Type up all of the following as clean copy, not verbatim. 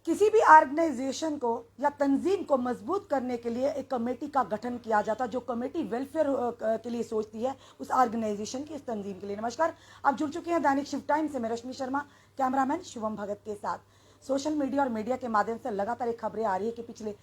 किसी भी ऑर्गेनाइजेशन को या तंजीम को मजबूत करने के लिए एक कमेटी का गठन किया जाता है, जो कमेटी वेलफेयर के लिए सोचती है उस ऑर्गेनाइजेशन की, इस तंजीम के लिए। नमस्कार, आप जुड़ चुके हैं दैनिक शिव टाइम से। मैं रश्मि शर्मा, कैमरामैन शुभम भगत के साथ। सोशल मीडिया और मीडिया के माध्यम से लगातार एक खबरें आ रही है कि पिछले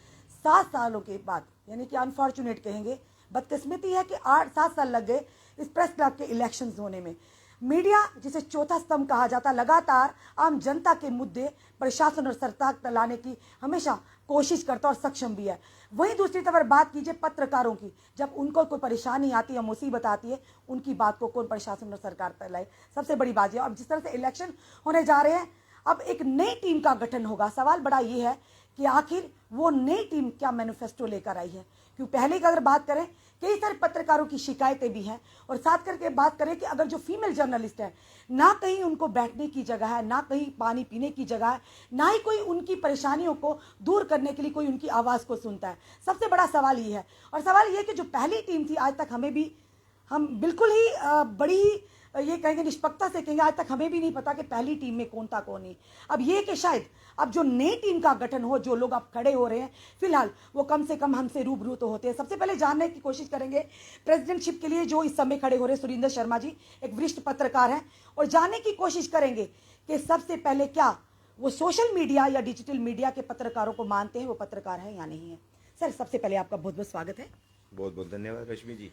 7 सालों के बाद, यानी कि अनफॉर्चुनेट कहेंगे, बदकिस्मती है कि 8-7 साल लग गए इस प्रेस क्लब के इलेक्शंस होने में। मीडिया, जिसे चौथा स्तंभ कहा जाता है, लगातार आम जनता के मुद्दे प्रशासन और सरकार तक लाने की हमेशा कोशिश करता और सक्षम भी है। वहीं दूसरी तरफ बात कीजिए पत्रकारों की, जब उनको कोई परेशानी आती है, मुसीबत आती है, उनकी बात को कौन प्रशासन और सरकार तक लाए। सबसे बड़ी बात यह, अब जिस तरह से इलेक्शन होने जा रहे हैं, अब एक नई टीम का गठन होगा। सवाल बड़ा ये है कि आखिर वो नई टीम क्या मैनिफेस्टो लेकर आई है। क्योंकि पहले की अगर बात करें, कई सारे पत्रकारों की शिकायतें भी हैं, और साथ करके बात करें कि अगर जो फीमेल जर्नलिस्ट है, ना कहीं उनको बैठने की जगह है, ना कहीं पानी पीने की जगह है, ना ही कोई उनकी परेशानियों को दूर करने के लिए कोई उनकी आवाज़ को सुनता है। सबसे बड़ा सवाल ये है। और सवाल ये कि जो पहली टीम थी, आज तक हम बिल्कुल ही बड़ी ये कहेंगे निष्पक्षता से कहेंगे, आज तक हमें भी नहीं पता कि पहली टीम में कौन था कौन नहीं। अब ये कि शायद अब जो नई टीम का गठन हो, जो लोग अब खड़े हो रहे हैं फिलहाल, वो कम से कम हमसे रूबरू तो होते हैं। सबसे पहले जानने की कोशिश करेंगे प्रेसिडेंटशिप के लिए जो इस समय खड़े हो रहे हैं, सुरिंदर शर्मा जी एक वरिष्ठ पत्रकार हैं, और जानने की कोशिश करेंगे कि सबसे पहले क्या वो सोशल मीडिया या डिजिटल मीडिया के पत्रकारों को मानते हैं, वो पत्रकार हैं या नहीं है। सर, सबसे पहले आपका बहुत बहुत स्वागत है। बहुत बहुत धन्यवाद रश्मि जी।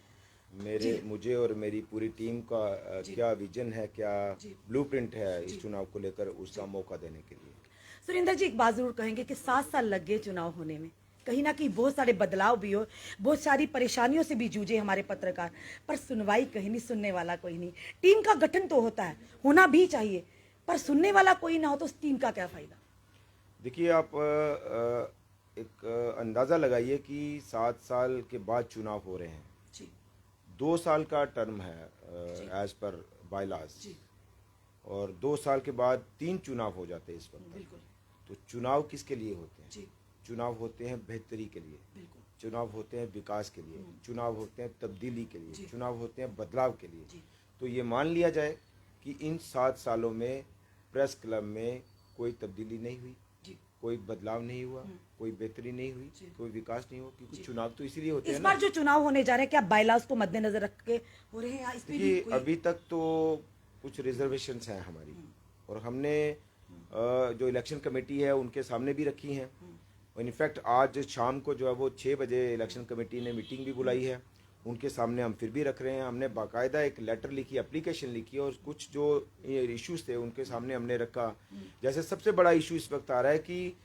मुझे और मेरी पूरी टीम का क्या विजन है, क्या ब्लूप्रिंट है इस चुनाव को लेकर, उसका मौका देने के लिए। सुरिंदर जी, एक बात जरूर कहेंगे कि 7 साल लग गए चुनाव होने में, कहीं ना कहीं बहुत सारे बदलाव भी हो, बहुत सारी परेशानियों से भी जूझे हमारे पत्रकार, पर सुनवाई कहीं नहीं, सुनने वाला कोई नहीं। टीम का गठन तो होता है, होना भी चाहिए, पर सुनने वाला कोई ना हो तो उस टीम का क्या फायदा। देखिए, आप एक अंदाज़ा लगाइए कि 7 साल के बाद चुनाव हो रहे हैं। 2 साल का टर्म है एज पर बायलॉज, और 2 साल के बाद 3 चुनाव हो जाते हैं इस वक्त। तो चुनाव किसके लिए होते हैं? चुनाव होते हैं बेहतरी के लिए, चुनाव होते हैं विकास के लिए, चुनाव होते हैं तब्दीली के लिए, चुनाव होते हैं बदलाव के लिए। तो ये मान लिया जाए कि इन 7 सालों में प्रेस क्लब में कोई तब्दीली नहीं हुई, कोई बदलाव नहीं हुआ, कोई बेहतरी नहीं हुई, कोई विकास नहीं हुआ, क्योंकि चुनाव तो इसीलिए होते हैं। इस बार जो चुनाव होने जा रहे हैं, क्या बायलॉज को मद्देनजर रख के हो रहे हैं? देखिए, अभी तक तो कुछ रिजर्वेशंस हैं हमारी, और हमने जो इलेक्शन कमेटी है उनके सामने भी रखी हैं। और इनफैक्ट आज शाम को जो है वो 6 बजे इलेक्शन कमेटी ने मीटिंग भी बुलाई है, उनके सामने हम फिर भी रख रहे हैं। हमने बाकायदा एक लेटर लिखी, एप्लीकेशन लिखी, और कुछ जो इश्यूज थे उनके सामने हमने रखा। जैसे सबसे बड़ा इशू इस वक्त आ रहा है कि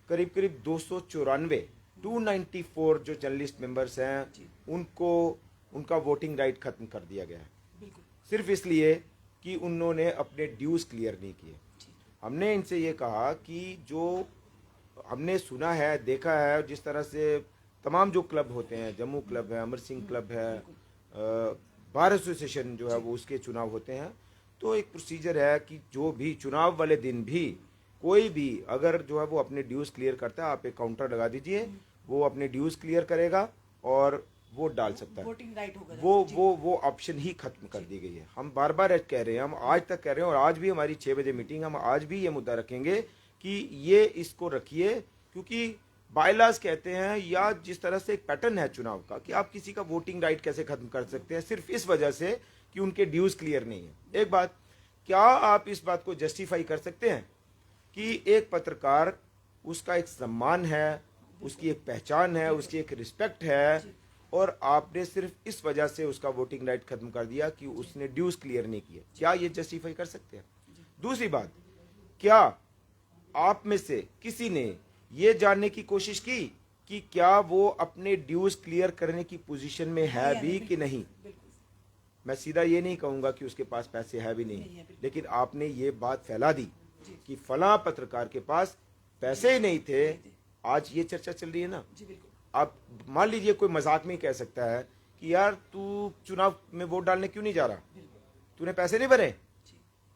करीब करीब 294 जो जर्नलिस्ट मेंबर्स हैं, उनका वोटिंग राइट खत्म कर दिया गया है, सिर्फ इसलिए कि उन्होंने अपने ड्यूज क्लियर नहीं किए। हमने इनसे ये कहा कि जो हमने सुना है, देखा है, जिस तरह से तमाम जो क्लब होते हैं, जम्मू क्लब है, अमर सिंह क्लब है, बार एसोसिएशन जो है वो उसके चुनाव होते हैं, तो एक प्रोसीजर है कि जो भी चुनाव वाले दिन भी कोई भी अगर जो है वो अपने ड्यूज क्लियर करता है, आप एक काउंटर लगा दीजिए, वो अपने ड्यूज क्लियर करेगा और वोट डाल सकता है। वोटिंग राइट होगा। वो ऑप्शन ही खत्म कर दी गई है। हम बार बार कह रहे हैं, हम आज तक कह रहे हैं, और आज भी हमारी 6 बजे मीटिंग, हम आज भी ये मुद्दा रखेंगे कि ये इसको रखिए, क्योंकि बायलॉज कहते हैं, या जिस तरह से एक पैटर्न है चुनाव का, कि आप किसी का वोटिंग राइट कैसे खत्म कर सकते हैं सिर्फ इस वजह से कि उनके ड्यूज क्लियर नहीं है। एक बात, क्या आप इस बात को जस्टिफाई कर सकते हैं कि एक पत्रकार, उसका एक सम्मान है, उसकी एक पहचान है, उसकी एक रिस्पेक्ट है, और आपने सिर्फ इस वजह से उसका वोटिंग राइट खत्म कर दिया कि उसने ड्यूज क्लियर नहीं किए? क्या ये जस्टिफाई कर सकते हैं? दूसरी बात, क्या आप में से किसी ने ये जानने की कोशिश की कि क्या वो अपने ड्यूज क्लियर करने की पोजीशन में है भी कि नहीं? मैं सीधा ये नहीं कहूंगा कि उसके पास पैसे है भी नहीं, लेकिन आपने ये बात फैला दी कि फला पत्रकार के पास पैसे ही नहीं थे। आज ये चर्चा चल रही है ना। आप मान लीजिए कोई मजाक में कह सकता है कि यार तू चुनाव में वोट डालने क्यों नहीं जा रहा, तूने पैसे नहीं भरे।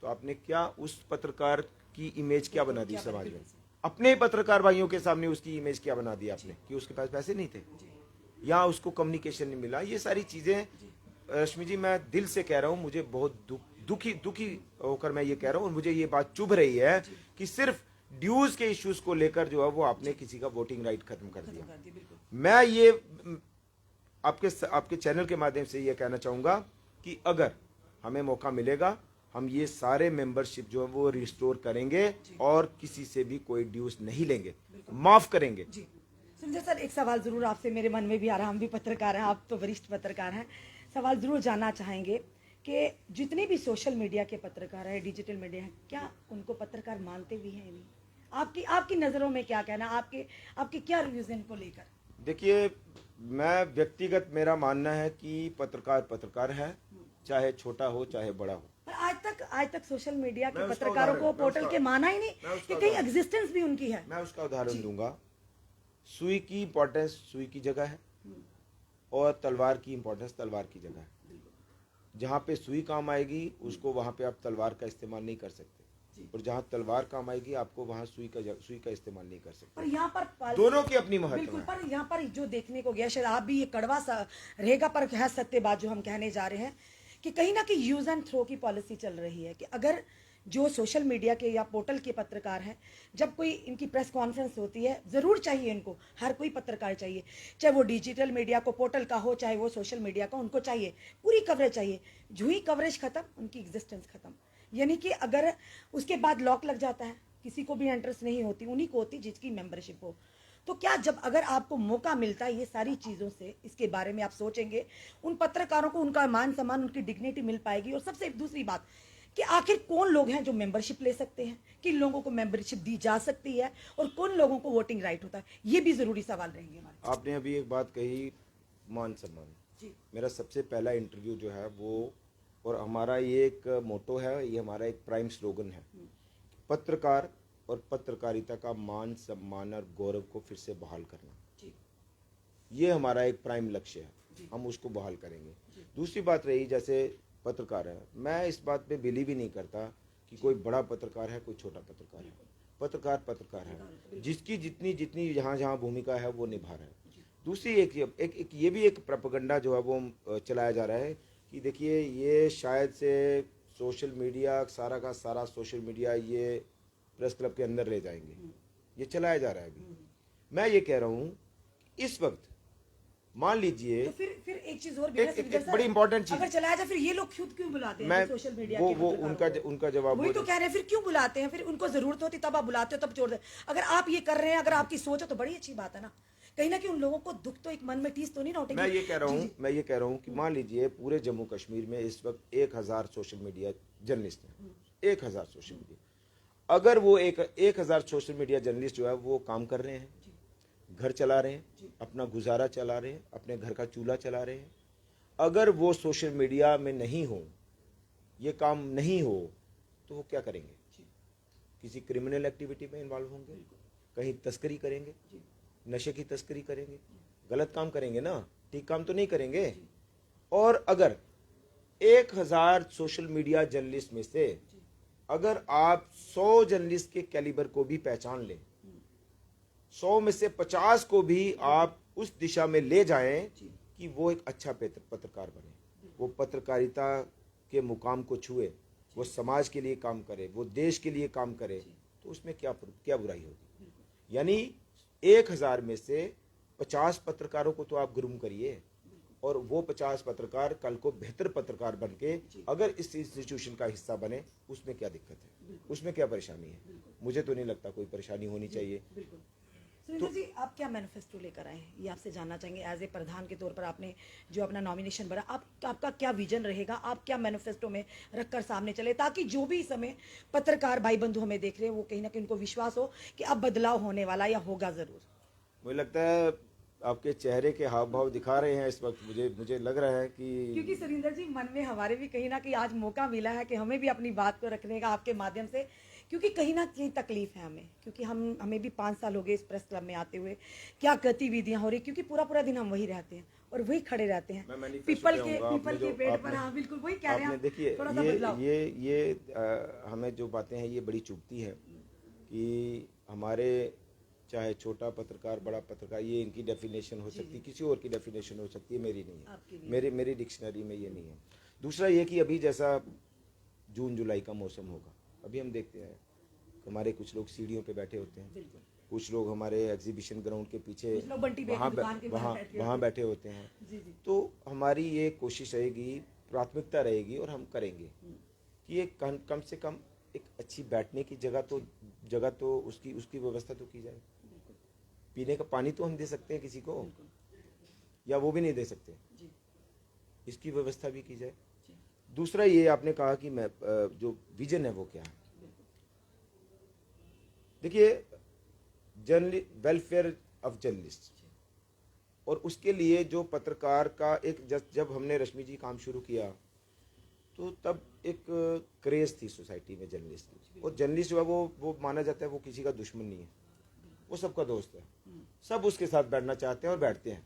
तो आपने क्या उस पत्रकार की इमेज क्या बना दी समाज में? अपने पत्रकार भाइयों के सामने उसकी इमेज क्या बना दी आपने कि उसके पास पैसे नहीं थे, या उसको कम्युनिकेशन नहीं मिला। ये सारी चीजें रश्मि जी, मैं दिल से कह रहा हूँ, मुझे बहुत दुखी होकर मैं ये कह रहा हूँ, और मुझे ये बात चुभ रही है कि सिर्फ ड्यूज के इश्यूज को लेकर जो है वो आपने किसी का वोटिंग राइट खत्म कर दिया। मैं ये आपके चैनल के माध्यम से ये कहना चाहूंगा कि अगर हमें मौका मिलेगा हम ये सारे मेंबरशिप जो है वो रिस्टोर करेंगे और किसी से भी कोई ड्यूज नहीं लेंगे, माफ करेंगे। संजय सर, एक सवाल जरूर आपसे मेरे मन में भी आ रहा है, हम भी पत्रकार हैं, आप तो वरिष्ठ पत्रकार हैं, सवाल जरूर जानना चाहेंगे कि जितने भी सोशल मीडिया के पत्रकार हैं, डिजिटल मीडिया हैं, क्या उनको पत्रकार मानते भी हैं नहीं? आपकी नज़रों में क्या कहना, आपके क्या रिव्यूज इनको लेकर? देखिए, मैं व्यक्तिगत मेरा मानना है कि पत्रकार है, चाहे छोटा हो चाहे बड़ा हो। पर आज तक सोशल मीडिया के पत्रकारों को पोर्टल के माना ही नहीं कि कहीं एग्जिस्टेंस भी उनकी है। मैं उसका उदाहरण दूंगा। सुई की इंपॉर्टेंस सुई की जगह है और तलवार की इंपॉर्टेंस तलवार की जगह है। जहाँ पे सुई काम आएगी उसको वहाँ पे आप तलवार का इस्तेमाल नहीं कर सकते, और जहाँ तलवार काम आएगी आपको वहाँ सुई का इस्तेमाल नहीं कर सकते। पर यहाँ पर दोनों की अपनी महत्व बिल्कुल, है। पर यहाँ पर जो देखने को गया, शायद आप भी ये कड़वा सा रहेगा पर है सत्य बात जो हम कहने जा रहे हैं कि कहीं ना कहीं यूज एंड थ्रो की पॉलिसी चल रही है कि अगर जो सोशल मीडिया के या पोर्टल के पत्रकार हैं, जब कोई इनकी प्रेस कॉन्फ्रेंस होती है, ज़रूर चाहिए इनको, हर कोई पत्रकार चाहिए, चाहे वो डिजिटल मीडिया को पोर्टल का हो चाहे वो सोशल मीडिया का, उनको चाहिए पूरी कवरेज चाहिए। जो ही कवरेज खत्म, उनकी एग्जिस्टेंस खत्म। यानी कि अगर उसके बाद लॉक लग जाता है, किसी को भी इंटरेस्ट नहीं होती, उन्हीं को होती जिसकी मेंबरशिप हो। तो क्या जब अगर आपको मौका मिलता है ये सारी चीज़ों से, इसके बारे में आप सोचेंगे, उन पत्रकारों को उनका मान सम्मान, उनकी डिग्निटी मिल पाएगी? और सबसे दूसरी बात कि आखिर कौन लोग हैं जो मेंबरशिप ले सकते हैं, किन लोगों को मेंबरशिप दी जा सकती है और कौन लोगों को वोटिंग राइट होता है, ये भी जरूरी सवाल रहेंगे हमारे। आपने अभी एक बात कही, मान सम्मान। मेरा सबसे पहला इंटरव्यू जो है वो, और हमारा ये एक मोटो है, ये हमारा एक प्राइम स्लोगन है, पत्रकार और पत्रकारिता का मान सम्मान और गौरव को फिर से बहाल करना। ये हमारा एक प्राइम लक्ष्य है, हम उसको बहाल करेंगे। दूसरी बात रही, जैसे पत्रकार है, मैं इस बात पे बिलीव ही नहीं करता कि कोई बड़ा पत्रकार है कोई छोटा पत्रकार है। पत्रकार है, जिसकी जितनी जितनी जहाँ भूमिका है वो निभा रहा है। दूसरी एक ये भी एक प्रोपेगेंडा जो है वो चलाया जा रहा है कि देखिए ये शायद से सोशल मीडिया सारा का सारा सोशल मीडिया ये प्रेस क्लब के अंदर ले जाएंगे, ये चलाया जा रहा है अभी। मैं ये कह रहा हूँ इस वक्त मान लीजिए, तो फिर एक चीज और एक बड़ी इंपॉर्टेंट चीज अगर चलाया जाए, फिर ये लोग खुद क्यों बुलाते हैं? मैं सोशल मीडिया वो उनका जवाब वही तो कह रहे हैं, फिर क्यों बुलाते हैं? फिर उनको जरूरत होती तब आप बुलाते हो, तब छोड़ दे। अगर आप ये कर रहे हैं, अगर आपकी सोच है तो बड़ी अच्छी बात है ना, कहीं ना कहीं उन लोगों को दुख तो एक मन में टीस तो नहीं ना उठेगी। मैं ये कह रहा हूँ कि मान लीजिए पूरे जम्मू कश्मीर में इस वक्त 1000 सोशल मीडिया जर्नलिस्ट हैं, 1000 सोशल मीडिया। अगर वो 1000 सोशल मीडिया जर्नलिस्ट जो है वो काम कर रहे हैं, घर चला रहे हैं, अपना गुजारा चला रहे हैं, अपने घर का चूल्हा चला रहे हैं, अगर वो सोशल मीडिया में नहीं हो, ये काम नहीं हो, तो वो क्या करेंगे? किसी क्रिमिनल एक्टिविटी में इन्वॉल्व होंगे, कहीं तस्करी करेंगे, नशे की तस्करी करेंगे, गलत काम करेंगे ना, ठीक काम तो नहीं करेंगे। और अगर 1000 सोशल मीडिया जर्नलिस्ट में से अगर आप 100 जर्नलिस्ट के कैलिबर को भी पहचान लें, 100 में से 50 को भी आप उस दिशा में ले जाएं कि वो एक अच्छा पत्रकार बने, वो पत्रकारिता के मुकाम को छुए, वो समाज के लिए काम करे, वो देश के लिए काम करे, तो उसमें क्या बुराई होगी? यानी 1000 में से 50 पत्रकारों को तो आप ग्रूम करिए, और वो 50 पत्रकार कल को बेहतर पत्रकार बन के अगर इस इंस्टीट्यूशन का हिस्सा बने, उसमें क्या दिक्कत है? उसमें क्या परेशानी है? मुझे तो नहीं लगता कोई परेशानी होनी चाहिए। सुरेंद्र जी, आप क्या मैनिफेस्टो लेकर आए हैं, ये आपसे जानना चाहेंगे। एज ए प्रधान के तौर पर आपने जो अपना नॉमिनेशन भरा, आपका क्या विजन रहेगा? आप क्या मैनिफेस्टो में रखकर सामने चले, ताकि जो भी इस समय पत्रकार भाई बंधु हमें देख रहे हैं वो कहीं ना कहीं उनको विश्वास हो कि अब बदलाव होने वाला या होगा जरूर? मुझे लगता है आपके चेहरे के हाव भाव दिखा रहे हैं इस वक्त, मुझे लग रहा है कि, क्योंकि सुरेंद्र जी मन में हमारे भी कहीं ना कहीं आज मौका मिला है कि हमें भी अपनी बात को रखने का आपके माध्यम से, क्योंकि कहीं ना कहीं तकलीफ है हमें, क्योंकि हमें भी 5 साल हो गए इस प्रेस क्लब में आते हुए, क्या गतिविधियां हो रही, क्योंकि पूरा दिन हम वही रहते हैं और वही खड़े रहते हैं पीपल के पेड़ पर। हाँ बिल्कुल, वही कह रहे हैं। देखिए ये हमें जो बातें हैं ये बड़ी चुभती है कि हमारे चाहे छोटा पत्रकार बड़ा पत्रकार, ये इनकी डेफिनेशन हो सकती है, किसी और की डेफिनेशन हो सकती है, मेरी नहीं है, मेरी डिक्शनरी में ये नहीं है। दूसरा ये कि अभी जैसा जून जुलाई का मौसम होगा, अभी हम देखते हैं हमारे कुछ लोग सीढ़ियों पे बैठे होते हैं, बिल्कुल। कुछ लोग हमारे एग्जीबिशन ग्राउंड के पीछे कुछ लोग बंटी बेग की दुकान के बाहर बैठे वहाँ होते बैठे होते हैं। जी जी। तो हमारी ये कोशिश रहेगी, प्राथमिकता रहेगी और हम करेंगे कि ये कम से कम एक अच्छी बैठने की जगह तो उसकी उसकी व्यवस्था तो की जाए। पीने का पानी तो हम दे सकते हैं किसी को, या वो भी नहीं दे सकते, जी इसकी व्यवस्था भी की जाए। जी। दूसरा ये आपने कहा कि मैं जो विजन है वो क्या है। देखिए, वेलफेयर ऑफ जर्नलिस्ट, और उसके लिए जो पत्रकार का एक जब हमने रश्मि जी काम शुरू किया तो तब एक क्रेज थी सोसाइटी में जर्नलिस्ट की, और जर्नलिस्ट जो है वो माना जाता है वो किसी का दुश्मन नहीं है, वो सबका दोस्त है, सब उसके साथ बैठना चाहते हैं और बैठते हैं।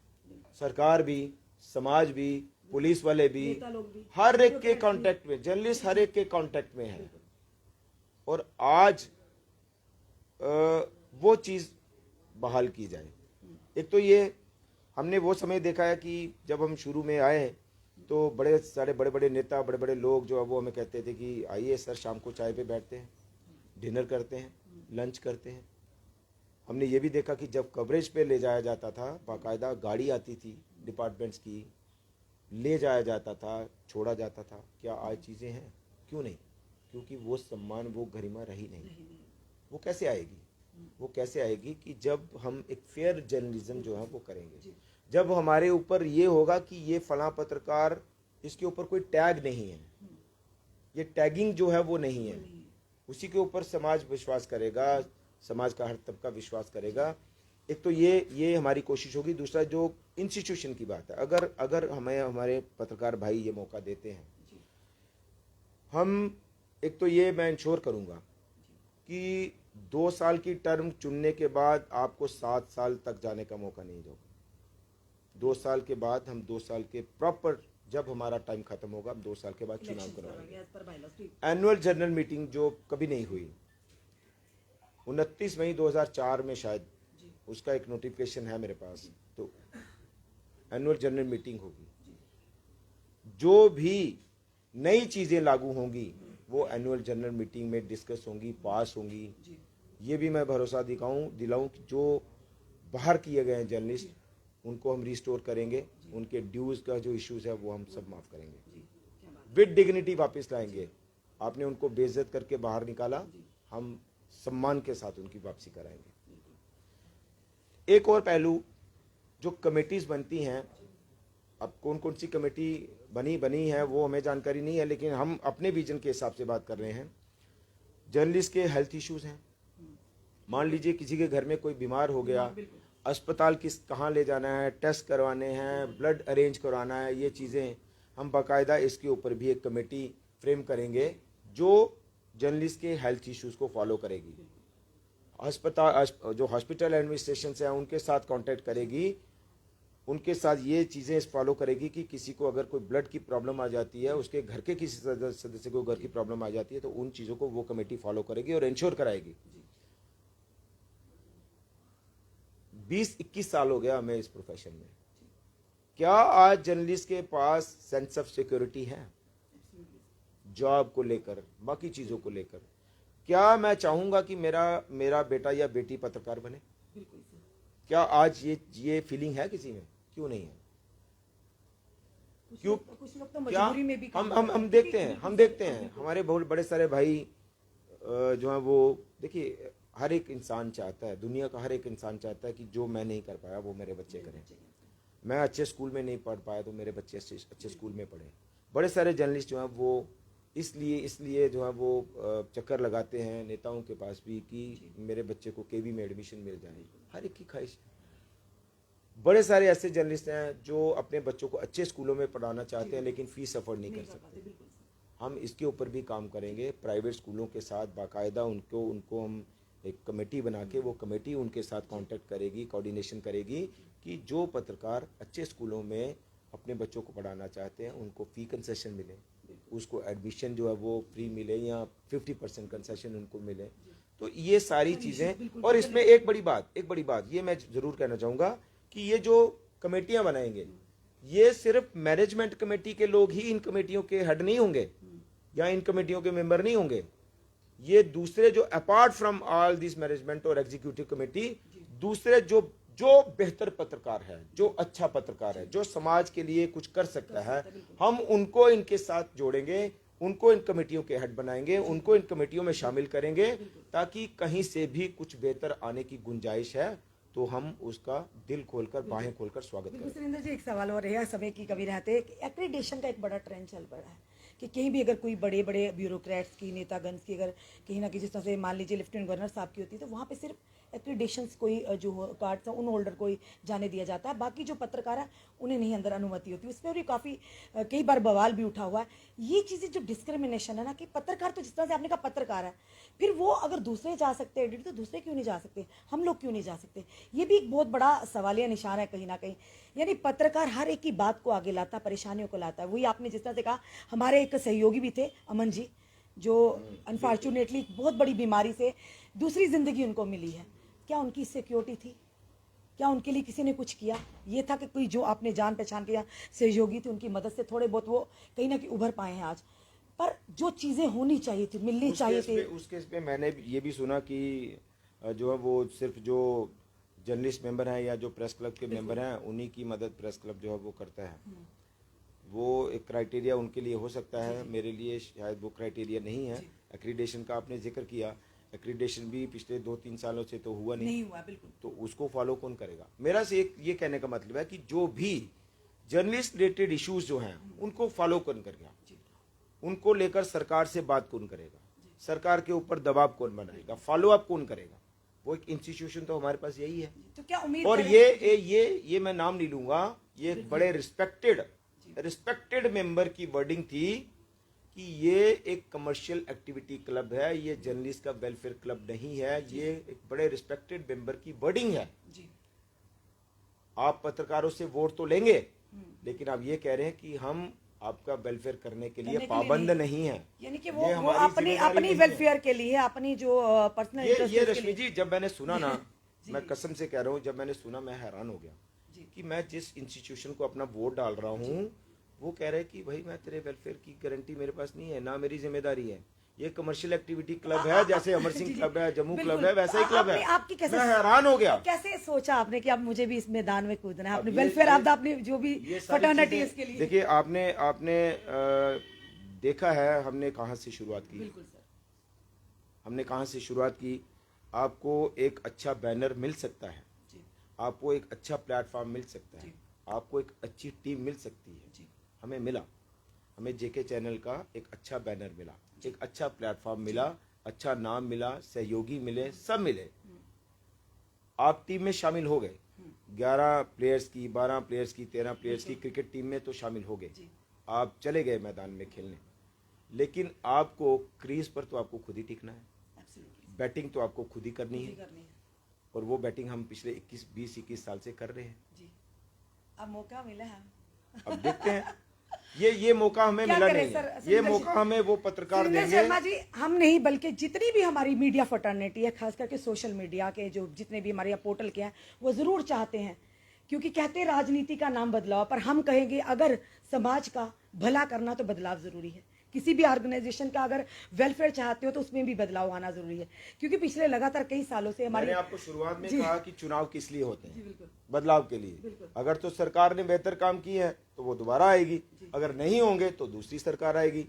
सरकार भी, समाज भी, पुलिस वाले भी, हर एक के कांटेक्ट में जर्नलिस्ट, हर एक के कांटेक्ट में है। और आज वो चीज बहाल की जाए। एक तो ये हमने वो समय देखा है कि जब हम शुरू में आए तो बड़े सारे बड़े बड़े नेता, बड़े बड़े लोग जो है वो हमें कहते थे कि आइए सर, शाम को चाय पे बैठते हैं, डिनर करते हैं, लंच करते हैं। हमने ये भी देखा कि जब कवरेज पे ले जाया जाता था, बाकायदा गाड़ी आती थी डिपार्टमेंट्स की, ले जाया जाता था, छोड़ा जाता था। क्या आज चीज़ें हैं? क्यों नहीं? क्योंकि वो सम्मान, वो गरिमा रही नहीं। वो कैसे आएगी? वो कैसे आएगी कि जब हम एक फेयर जर्नलिज्म जो है वो करेंगे, जब हमारे ऊपर ये होगा कि ये फलां पत्रकार, इसके ऊपर कोई टैग नहीं है, ये टैगिंग जो है वो नहीं है, उसी के ऊपर समाज विश्वास करेगा, समाज का हर तबका विश्वास करेगा। एक तो ये हमारी कोशिश होगी। दूसरा, जो इंस्टीट्यूशन की बात है, अगर हमें हमारे पत्रकार भाई ये मौका देते हैं, हम एक तो ये मैं इंश्योर करूंगा कि 2 साल की टर्म चुनने के बाद आपको 7 साल तक जाने का मौका नहीं दोगे। 2 साल के बाद हम 2 साल के प्रॉपर, जब हमारा टाइम खत्म होगा, हम 2 साल के बाद चुनाव करवाएंगे। एनुअल जनरल मीटिंग जो कभी नहीं हुई, 29 मई 2004 में शायद, उसका एक नोटिफिकेशन है मेरे पास, तो एनुअल जनरल मीटिंग होगी। जो भी नई चीजें लागू होंगी वो एनुअल जनरल मीटिंग में डिस्कस होंगी, पास होंगी। ये भी मैं भरोसा दिलाऊं कि जो बाहर किए गए हैं जर्नलिस्ट, उनको हम रिस्टोर करेंगे, उनके ड्यूज का जो इश्यूज है वो हम सब माफ करेंगे, विद डिग्निटी वापस लाएंगे। आपने उनको बेइज्जत करके बाहर निकाला, हम सम्मान के साथ उनकी वापसी कराएंगे। एक और पहलू, जो कमेटीज बनती हैं, अब कौन कौन सी कमेटी बनी है वो हमें जानकारी नहीं है, लेकिन हम अपने विजन के हिसाब से बात कर रहे हैं। जर्नलिस्ट के हेल्थ इश्यूज हैं, मान लीजिए किसी के घर में कोई बीमार हो गया, अस्पताल कहाँ ले जाना है, टेस्ट करवाने हैं, ब्लड अरेंज करवाना है, ये चीज़ें हम बाकायदा इसके ऊपर भी एक कमेटी फ्रेम करेंगे जो जर्नलिस्ट के हेल्थ इश्यूज को फॉलो करेगी। जो हॉस्पिटल एडमिनिस्ट्रेशन से है उनके साथ कांटेक्ट करेगी, उनके साथ ये चीज़ें फॉलो करेगी कि किसी को अगर कोई ब्लड की प्रॉब्लम आ जाती है, उसके घर के किसी सदस्य को घर की प्रॉब्लम आ जाती है, तो उन चीज़ों को वो कमेटी फॉलो करेगी और इंश्योर कराएगी। 20-21 साल हो गया हमें इस प्रोफेशन में। क्या आज जर्नलिस्ट के पास सेंस ऑफ सिक्योरिटी है? जॉब को लेकर, बाकी चीज़ों को लेकर, क्या मैं चाहूँगा कि मेरा बेटा या बेटी पत्रकार बने? क्या आज ये फीलिंग है किसी में? क्यों नहीं है? क्यों? कुछ लोग तो क्या मजबूरी में भी हम देखते हैं हमारे बहुत बड़े सारे भाई जो है वो, देखिए, हर एक इंसान चाहता है, दुनिया का हर एक इंसान चाहता है कि जो मैं नहीं कर पाया वो मेरे बच्चे करें। मैं अच्छे स्कूल में नहीं पढ़ पाया तो मेरे बच्चे अच्छे स्कूल में पढ़े। बड़े सारे जर्नलिस्ट जो हैं वो इसलिए जो है वो चक्कर लगाते हैं नेताओं के पास भी कि मेरे बच्चे को केवी में एडमिशन मिल जाए। हर एक की ख्वाहिश। बड़े सारे ऐसे जर्नलिस्ट हैं जो अपने बच्चों को अच्छे स्कूलों में पढ़ाना चाहते हैं लेकिन फीस अफोर्ड नहीं कर सकते। हम इसके ऊपर भी काम करेंगे। प्राइवेट स्कूलों के साथ बाकायदा उनको हम एक कमेटी बना के, वो कमेटी उनके साथ कांटेक्ट करेगी, कोऑर्डिनेशन करेगी कि जो पत्रकार अच्छे स्कूलों में अपने बच्चों को पढ़ाना चाहते हैं उनको फ़ी कंसेशन मिले, उसको एडमिशन जो है वो फ्री मिले या 50% कंसेशन उनको मिले। तो ये सारी चीज़ें, और इसमें एक बड़ी बात ये मैं ज़रूर कहना चाहूँगा कि ये जो कमेटियाँ बनाएंगे, ये सिर्फ मैनेजमेंट कमेटी के लोग ही इन कमेटियों के हेड नहीं होंगे या इन कमेटियों के मेंबर नहीं होंगे। ये दूसरे जो apart from all this management और एग्जीक्यूटिव कमेटी, दूसरे जो जो बेहतर पत्रकार है, जो अच्छा पत्रकार है, जो समाज के लिए कुछ कर सकता है, हम उनको इनके साथ जोड़ेंगे, उनको इन कमेटियों के हेड बनाएंगे, उनको इन कमेटियों में शामिल करेंगे, ताकि कहीं से भी कुछ बेहतर आने की गुंजाइश है तो हम उसका दिल खोलकर, बाहें खोलकर स्वागत करें। सुरेंद्र जी, एक सवाल और है, समय की कमी रहते हैं, एक्रीडेशन का एक बड़ा ट्रेंड चल पड़ा है कि कहीं भी अगर कोई बड़े बड़े ब्यूरोक्रेट्स की, नेतागण की अगर कहीं ना कहीं जिस तरह से मान लीजिए लेफ्टिनेंट गवर्नर साहब की होती है, तो वहाँ पे सिर्फ एक्रीडेशंस कोई जो कार्ड्स हैं उन होल्डर को ही जाने दिया जाता है, बाकी जो पत्रकार है उन्हें नहीं अंदर अनुमति होती। उसमें भी काफ़ी कई बार बवाल भी उठा हुआ है। ये चीज़ें जो डिस्क्रिमिनेशन है ना, कि पत्रकार तो जिस तरह से आपने कहा पत्रकार है, फिर वो अगर दूसरे जा सकते हैं एडिटर, तो दूसरे क्यों नहीं जा सकते, हम लोग क्यों नहीं जा सकते? ये भी एक बहुत बड़ा सवालिया निशान है कहीं ना कहीं। यानी पत्रकार हर एक की बात को आगे लाता है, परेशानियों को लाता है। वही आपने जिस तरह से कहा, हमारे एक सहयोगी भी थे अमन जी, जो अनफॉर्चुनेटली बहुत बड़ी बीमारी से दूसरी जिंदगी उनको मिली है। क्या उनकी सिक्योरिटी थी? क्या उनके लिए किसी ने कुछ किया? ये था कि कोई जो आपने जान पहचान के या सहयोगी थे, उनकी मदद से थोड़े बहुत वो कहीं ना कहीं उभर पाए हैं आज। पर जो चीज़ें होनी चाहिए थी, मिलनी चाहिए थी। उस केस पे मैंने ये भी सुना कि जो है वो सिर्फ जो जर्नलिस्ट मेंबर हैं या जो प्रेस क्लब के मेंबर हैं, उन्हीं की मदद प्रेस क्लब जो है वो करता है। वो एक क्राइटेरिया उनके लिए हो सकता है, मेरे लिए शायद वो क्राइटेरिया नहीं है। एक्रीडेशन का आपने जिक्र किया, एक्रीडेशन भी पिछले 2-3 सालों से तो हुआ नहीं हुआ, बिल्कुल। तो उसको फॉलो कौन करेगा? मेरा से एक ये कहने का मतलब है कि जो भी जर्नलिस्ट रिलेटेड इश्यूज जो हैं उनको फॉलो कौन करेगा, उनको लेकर सरकार से बात कौन करेगा, सरकार के ऊपर दबाव कौन बनाएगा, फॉलो अप कौन करेगा? वो एक इंस्टीट्यूशन तो हमारे पास यही है। तो क्या उम्मीद और करें? ये मैं नाम नहीं लूंगा, ये एक बड़े रिस्पेक्टेड मेंबर की वर्डिंग थी कि ये एक कमर्शियल एक्टिविटी क्लब है, ये जर्नलिस्ट का वेलफेयर क्लब नहीं है, ये एक बड़े रिस्पेक्टेड मेंबर की वर्डिंग है। जी। आप पत्रकारों से वोट तो लेंगे, लेकिन आप ये कह रहे हैं कि हम आपका वेलफेयर करने के लिए पाबंद नहीं है। यानी कि वो अपनी वेलफेयर के लिए, अपनी जो पर्सनल इंटरेस्ट ये रश्मि जी, जब मैंने सुना ना, मैं कसम से कह रहा हूँ, जब मैंने सुना मैं हैरान हो गया कि मैं जिस इंस्टीट्यूशन को अपना वोट डाल रहा हूँ, वो कह रहे कि भाई मैं तेरे वेलफेयर की गारंटी मेरे पास नहीं है, ना मेरी जिम्मेदारी है। ये कमर्शियल एक्टिविटी क्लब है, जैसे अमर सिंह क्लब है, जम्मू क्लब है, वैसा ही क्लब है। आपकी कैसे, मैं हैरान हो गया। कैसे सोचा आपने कि आप मुझे भी इस मैदान में कूदना है? आपने वेलफेयर आपदा, अपनी जो भी फटर्निटी है इसके लिए। देखिए, आपने देखा है हमने कहाँ से शुरुआत की। बिल्कुल सर। हमने कहाँ से शुरुआत की? आपको एक अच्छा बैनर मिल सकता है, आपको एक अच्छा प्लेटफॉर्म मिल सकता है, आपको एक अच्छी टीम मिल सकती है। हमें मिला, हमें जेके चैनल का एक अच्छा बैनर मिला, एक अच्छा प्लेटफॉर्म मिला, अच्छा नाम मिला, सहयोगी मिले, सब मिले। आप टीम में शामिल हो गए, 11 प्लेयर्स की, 12 प्लेयर्स की, 13 प्लेयर्स की क्रिकेट टीम में तो शामिल हो गए। आप चले गए मैदान में खेलने, लेकिन आपको क्रीज पर तो आपको खुद ही टिकना है, बैटिंग तो आपको खुद ही करनी है, और वो बैटिंग हम पिछले 20-21 साल से कर रहे हैं। अब मौका मिला है, अब देखते हैं। ये मौका हमें मिला नहीं है, ये मौका हमें वो पत्रकार देंगे। शर्मा जी, हम नहीं बल्कि जितनी भी हमारी मीडिया फटर्निटी है, खास करके सोशल मीडिया के जो जितने भी हमारे पोर्टल के हैं, वो जरूर चाहते हैं, क्योंकि कहते हैं राजनीति का नाम बदलाव, पर हम कहेंगे अगर समाज का भला करना तो बदलाव जरूरी है। किसी भी ऑर्गेनाइजेशन का अगर वेलफेयर चाहते हो तो उसमें भी बदलाव आना जरूरी है, क्योंकि पिछले लगातार कई सालों से हमारे, मैंने आपको शुरुआत में कहा कि चुनाव किस लिए होते हैं? बदलाव के लिए। अगर तो सरकार ने बेहतर काम किए हैं तो वो दोबारा आएगी, अगर नहीं होंगे तो दूसरी सरकार आएगी।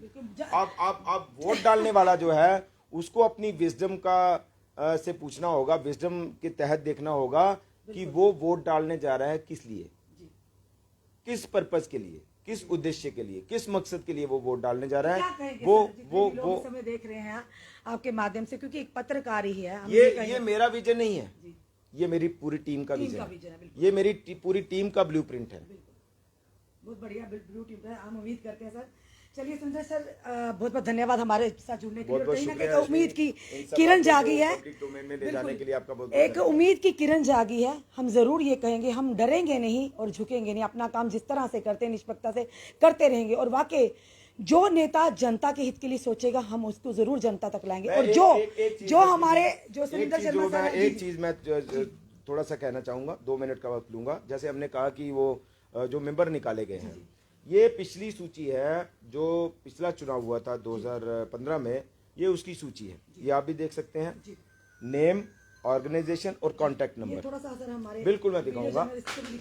आप वोट डालने वाला जो है उसको अपनी विजडम का से पूछना होगा, विजडम के तहत देखना होगा कि वो वोट डालने जा रहा है किस लिए, किस पर्पस के लिए, किस उद्देश्य के लिए, किस मकसद के लिए वो वोट डालने जा रहा है। वो समय देख रहे हैं आपके माध्यम से, क्योंकि एक पत्रकार ही है। ये मेरा विजन नहीं है, ये मेरी पूरी टीम का विजन है, ये मेरी पूरी टीम का ब्लूप्रिंट है। बहुत बढ़िया ब्लू टीम है, हम उम्मीद करते हैं सर। चलिए सुंदर सर, बहुत बहुत धन्यवाद हमारे साथ जुड़ने के लिए। कहीं ना कहीं उम्मीद की किरण जागी है, एक उम्मीद की किरण जागी है। हम जरूर ये कहेंगे, हम डरेंगे नहीं और झुकेंगे नहीं, अपना काम जिस तरह से करते हैं निष्पक्षता से करते रहेंगे, और वाकई जो नेता जनता के हित के लिए सोचेगा हम उसको जरूर जनता तक लाएंगे। और जो हमारे जो सुरेंद्र शर्मा सर, एक चीज मैं थोड़ा सा कहना चाहूंगा, 2 मिनट का वक्त लूंगा। जैसे हमने कहा कि वो जो मेंबर निकाले गए हैं, ये पिछली सूची है जो पिछला चुनाव हुआ था 2015 में, ये उसकी सूची है, ये आप भी देख सकते हैं, नेम, ऑर्गेनाइजेशन और कॉन्टैक्ट ये नंबर। थोड़ा सा असर हमारे बिल्कुल मैं दिखाऊंगा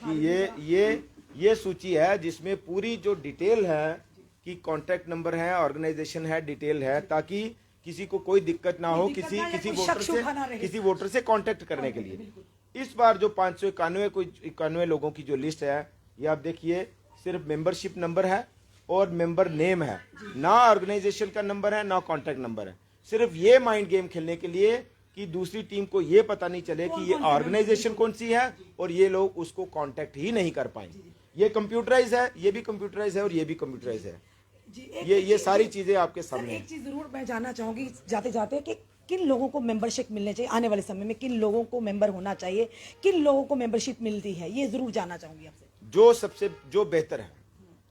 कि ये सूची है जिसमें पूरी जो डिटेल है कि कॉन्टैक्ट नंबर है, ऑर्गेनाइजेशन है, डिटेल है, ताकि किसी को कोई दिक्कत ना हो किसी वोटर से कांटेक्ट करने के लिए। इस बार जो 591 लोगों की जो लिस्ट है, ये आप देखिए, सिर्फ मेंबरशिप नंबर है और मेंबर नेम है, ना ऑर्गेनाइजेशन का नंबर है, ना कांटेक्ट नंबर है। सिर्फ ये माइंड गेम खेलने के लिए कि दूसरी टीम को ये पता नहीं चले कि ये ऑर्गेनाइजेशन कौन सी है और ये लोग उसको कांटेक्ट ही नहीं कर पाएंगे। ये कंप्यूटराइज है, ये भी कंप्यूटराइज है और ये भी कंप्यूटराइज है। ये सारी चीजें आपके सामने। एक चीज जरूर मैं जानना चाहूंगी जाते जाते कि किन लोगों को मेंबरशिप मिलने चाहिए आने वाले समय में, किन लोगों को मेंबर होना चाहिए, किन लोगों को मेंबरशिप मिलती है, ये जरूर जानना चाहूंगी आपसे। जो बेहतर है,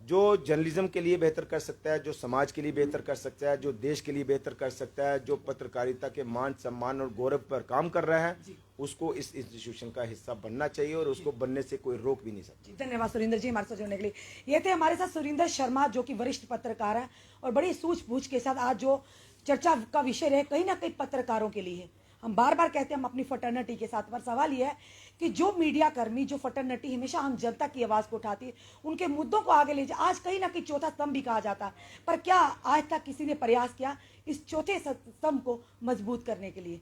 जो जर्नलिज्म के लिए बेहतर कर सकता है, जो समाज के लिए बेहतर कर सकता है, जो देश के लिए बेहतर कर सकता है, जो पत्रकारिता के मान सम्मान और गौरव पर काम कर रहा है, उसको इस इंस्टीट्यूशन का हिस्सा बनना चाहिए और उसको बनने से कोई रोक भी नहीं सकता। धन्यवाद सुरेंद्र जी हमारे साथ जुड़ने के लिए। ये थे हमारे साथ सुरेंद्र शर्मा, जो कि वरिष्ठ पत्रकार है और बड़ी सूझबूझ के साथ आज जो चर्चा का विषय रहे कहीं ना कहीं पत्रकारों के लिए। हम बार बार कहते हैं हम अपनी फटर्निटी के साथ, पर सवाल यह है कि जो मीडिया कर्मी, जो फटर्निटी हमेशा हम जनता की आवाज को उठाती है, उनके मुद्दों को आगे ले जाए। आज कहीं ना कहीं चौथा स्तंभ भी कहा जाता है, पर क्या आज तक किसी ने प्रयास किया इस चौथे स्तंभ को मजबूत करने के लिए?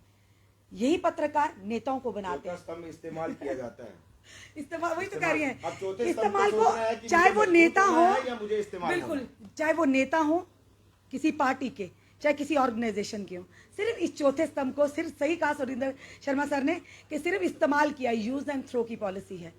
यही पत्रकार नेताओं को बनाते हैं। स्तंभ इस्तेमाल किया जाता है, इस्तेमाल, वही तो कह रही हैं, अब चौथे इस्तेमाल स्तंभ को, चाहे वो नेता हो या मुझे इस्तेमाल बिल्कुल, चाहे वो नेता हो किसी पार्टी के, चाहे किसी ऑर्गेनाइजेशन के हो, सिर्फ इस चौथे स्तंभ को, सिर्फ सही कहा सुरेंद्र शर्मा सर ने कि सिर्फ इस्तेमाल किया, यूज एंड थ्रो की पॉलिसी है।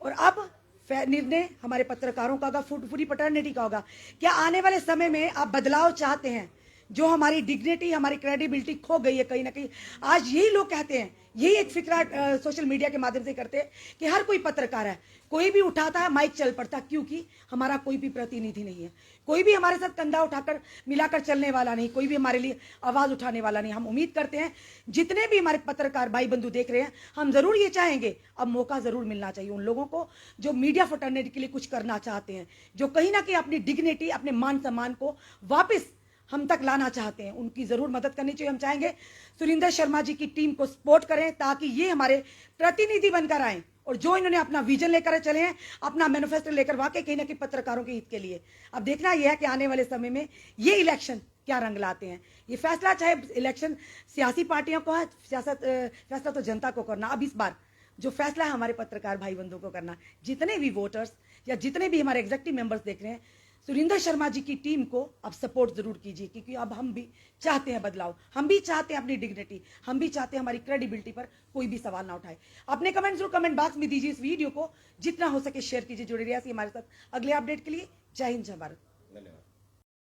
और अब निर्णय हमारे पत्रकारों का होगा, पूरी फटर्निटी का होगा। क्या आने वाले समय में आप बदलाव चाहते हैं? जो हमारी डिग्निटी, हमारी क्रेडिबिलिटी खो गई है कहीं ना कहीं, आज यही लोग कहते हैं, यही एक फिक्रा सोशल मीडिया के माध्यम से करते हैं कि हर कोई पत्रकार है, कोई भी उठाता है माइक चल पड़ता, क्योंकि हमारा कोई भी प्रतिनिधि नहीं है, कोई भी हमारे साथ कंधा उठाकर मिलाकर चलने वाला नहीं, कोई भी हमारे लिए आवाज उठाने वाला नहीं। हम उम्मीद करते हैं जितने भी हमारे पत्रकार भाई बंधु देख रहे हैं, हम जरूर ये चाहेंगे, अब मौका जरूर मिलना चाहिए उन लोगों को जो मीडिया फटर्निटी के लिए कुछ करना चाहते हैं, जो कहीं ना कहीं अपनी डिग्निटी, अपने मान सम्मान को वापस हम तक लाना चाहते हैं। उनकी जरूर मदद करनी चाहिए। हम चाहेंगे सुरेंद्र शर्मा जी की टीम को सपोर्ट करें ताकि ये हमारे प्रतिनिधि बनकर आए और जो इन्होंने अपना विजन लेकर चले हैं, अपना मैनिफेस्टो लेकर, वाकई कहीं ना कहीं पत्रकारों के हित के लिए। अब देखना यह है कि आने वाले समय में ये इलेक्शन क्या रंग लाते हैं। ये फैसला चाहे इलेक्शन सियासी पार्टियों को है, फैसला तो जनता को करना। अब इस बार जो फैसला है हमारे पत्रकार भाई बंधुओं को करना। जितने भी वोटर्स या जितने भी हमारे एग्जीक्यूटिव मेंबर्स देख रहे हैं, सुरेंद्र शर्मा जी की टीम को अब सपोर्ट जरूर कीजिए, क्योंकि अब हम भी चाहते हैं बदलाव, हम भी चाहते हैं अपनी डिग्निटी, हम भी चाहते हैं हमारी क्रेडिबिलिटी पर कोई भी सवाल ना उठाए। अपने कमेंट जरूर कमेंट बॉक्स में दीजिए, इस वीडियो को जितना हो सके शेयर कीजिए। जुड़े रहिए हमारे साथ अगले अपडेट के लिए। जय हिंद, जय भारत। धन्यवाद।